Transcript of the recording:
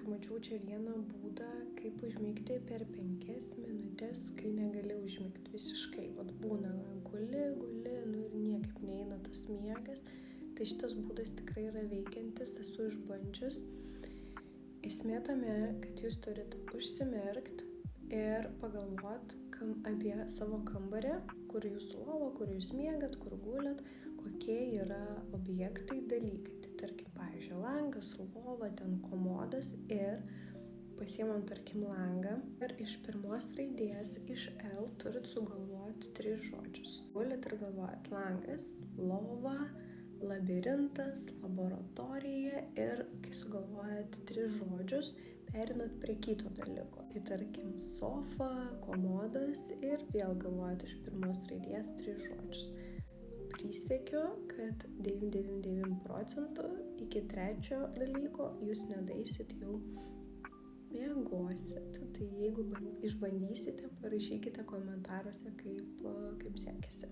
užmačiau čia vieną būdą, kaip užmigti per 5 minutės, kai negali užmigti visiškai. Vat būna, guli, ir niekaip neina tas miegas. Tai šitas būdas tikrai yra veikiantis, esu išbandžius. Esmė tame, kad jūs turit užsimerkti ir pagalvot apie savo kambarį, kur jūsų lova, kur jūs miegat, kur gulit, kokie yra objektai, dalykai. Tai tarkim, pavyzdžiui, langas, lova, ten komodas ir pasiimam, tarkim, langą ir iš pirmos raidės, iš L, turit sugalvoti 3 žodžius. Gulit ir galvojat langas, lova, labirintas, laboratorija ir kai sugalvojat 3 žodžius, perinat prie kito dalyko. Tai tarkim sofa, komodas ir vėl galvojat iš pirmos raidės 3 žodžius. Prisiekiu, kad 99% iki 3 dalyko jūs nedaisit jau miegosit. Tai jeigu išbandysite, parašykite komentaruose, kaip sekėsi.